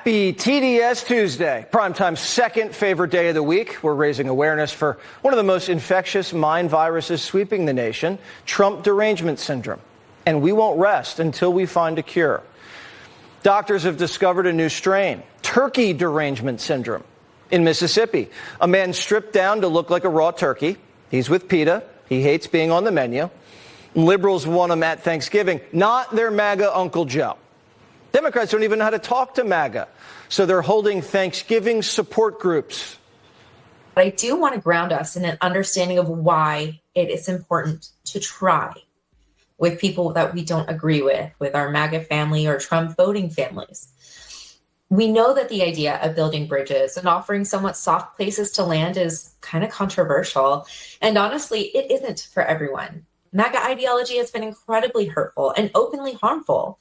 Happy TDS Tuesday, Primetime's second favorite day of the week. We're raising awareness for one of the most infectious mind viruses sweeping the nation, Trump derangement syndrome. And we won't rest until we find a cure. Doctors have discovered a new strain, turkey derangement syndrome. In Mississippi, a man stripped down to look like a raw turkey. He's with PETA. He hates being on the menu. Liberals want him at Thanksgiving, not their MAGA Uncle Joe. Democrats don't even know how to talk to MAGA, so they're holding Thanksgiving support groups. But I do want to ground us in an understanding of why it is important to try with people that we don't agree with our MAGA family or Trump voting families. We know that the idea of building bridges and offering somewhat soft places to land is kind of controversial. And honestly, it isn't for everyone. MAGA ideology has been incredibly hurtful and openly harmful.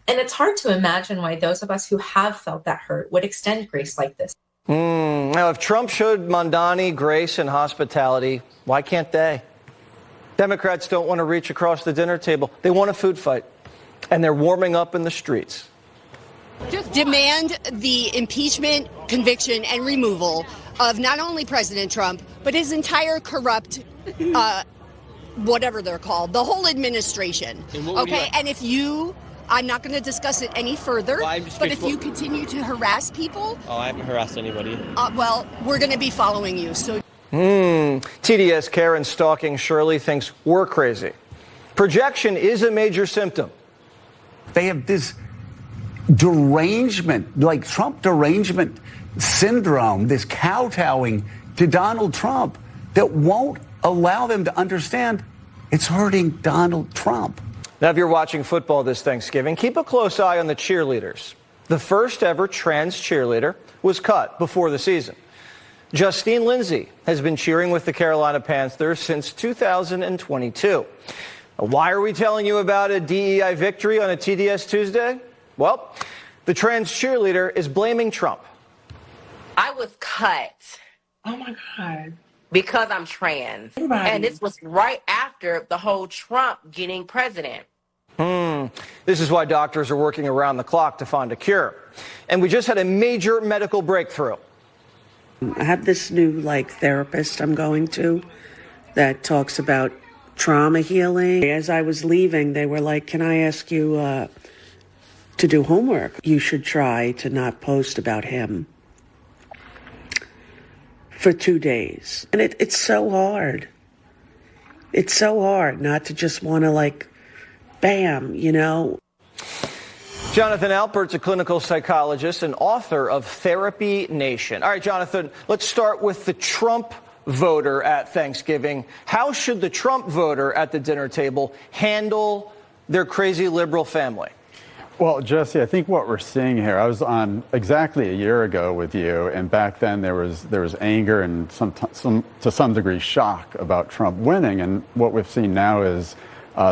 And it's hard to imagine why those of us who have felt that hurt would extend grace like this. Now, if Trump showed Mondani grace and hospitality, why can't they? Democrats don't want to reach across the dinner table. They want a food fight. And they're warming up in the streets. Just demand the impeachment, conviction, and removal of not only President Trump, but his entire corrupt, whatever they're called, the whole administration. Okay, and if you... I'm not going to discuss it any further, but if you continue to harass people... Oh, I haven't harassed anybody. Well, we're going to be following you, so... TDS Karen stalking Shirley thinks we're crazy. Projection is a major symptom. They have this derangement, like Trump derangement syndrome, this kowtowing to Donald Trump that won't allow them to understand it's hurting Donald Trump. Now, if you're watching football this Thanksgiving, keep a close eye on the cheerleaders. The first ever trans cheerleader was cut before the season. Justine Lindsay has been cheering with the Carolina Panthers since 2022. Why are we telling you about a DEI victory on a TDS Tuesday? Well, the trans cheerleader is blaming Trump. I was cut. Oh, my God. Because I'm trans. And this was right after the whole Trump getting president. This is why doctors are working around the clock to find a cure. And we just had a major medical breakthrough. I have this new, therapist I'm going to that talks about trauma healing. As I was leaving, they were like, can I ask you to do homework? You should try to not post about him for 2 days. And it's so hard. It's so hard not to just want to bam, Jonathan Alpert's a clinical psychologist and author of Therapy Nation. All right, Jonathan, let's start with the Trump voter at Thanksgiving. How should the Trump voter at the dinner table handle their crazy liberal family? Well, Jesse, I think what we're seeing here, I was on exactly a year ago with you, and back then there was anger and to some degree shock about Trump winning, and what we've seen now is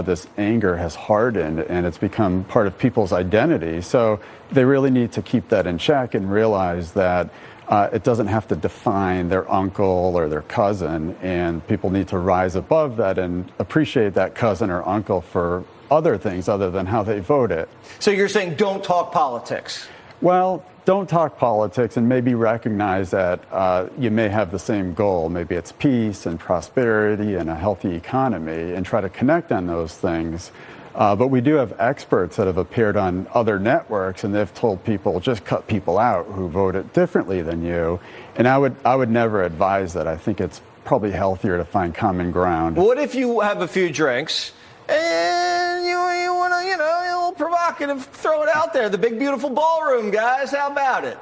this anger has hardened and it's become part of people's identity. So they really need to keep that in check and realize that it doesn't have to define their uncle or their cousin, and people need to rise above that and appreciate that cousin or uncle for other things other than how they voted. So you're saying don't talk politics? Well, don't talk politics and maybe recognize that you may have the same goal. Maybe it's peace and prosperity and a healthy economy, and try to connect on those things. But we do have experts that have appeared on other networks, and they've told people just cut people out who voted differently than you. And I would never advise that. I think it's probably healthier to find common ground. What if you have a few drinks and you want to, a little provocative, throw it out there? The big, beautiful ballroom, guys. How about it?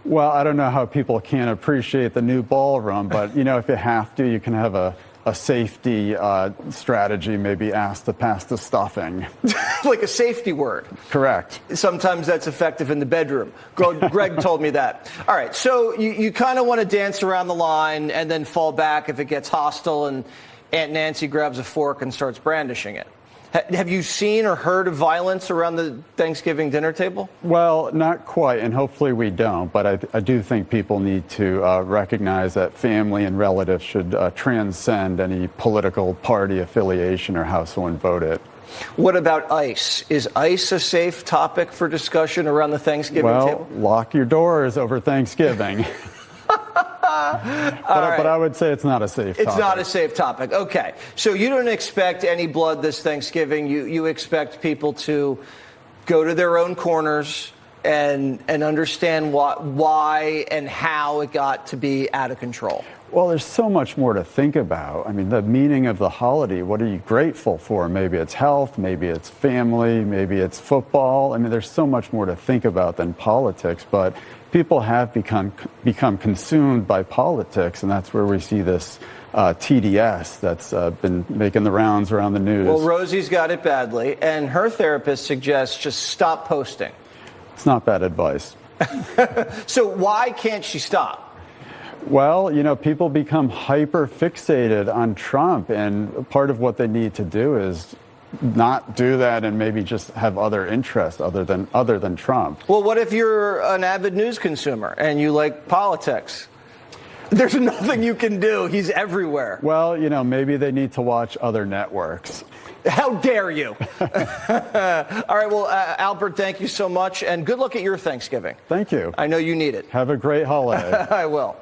Well, I don't know how people can't appreciate the new ballroom, but, if you have to, you can have a safety strategy, maybe ask to pass the stuffing. Like a safety word. Correct. Sometimes that's effective in the bedroom. Greg told me that. All right, so you kind of want to dance around the line and then fall back if it gets hostile and Aunt Nancy grabs a fork and starts brandishing it. Have you seen or heard of violence around the Thanksgiving dinner table? Well, not quite, and hopefully we don't. But I do think people need to recognize that family and relatives should transcend any political party affiliation or how someone voted. What about ICE? Is ICE a safe topic for discussion around the Thanksgiving table? Well, lock your doors over Thanksgiving. But I would say it's not a safe topic. It's not a safe topic. Okay. So you don't expect any blood this Thanksgiving. You expect people to go to their own corners and understand why and how it got to be out of control. Well, there's so much more to think about. I mean, the meaning of the holiday, what are you grateful for? Maybe it's health, maybe it's family, maybe it's football. I mean, there's so much more to think about than politics, but people have become consumed by politics, and that's where we see this TDS that's been making the rounds around the news. Well, Rosie's got it badly, and her therapist suggests just stop posting. It's not bad advice. So why can't she stop? Well, you know, people become hyper fixated on Trump, and part of what they need to do is not do that and maybe just have other interests other than Trump. Well, what if you're an avid news consumer and you like politics? There's nothing you can do. He's everywhere. Well, you know, maybe they need to watch other networks. How dare you? All right, well, Alpert, thank you so much, and good luck at your Thanksgiving. Thank you. I know you need it. Have a great holiday. I will.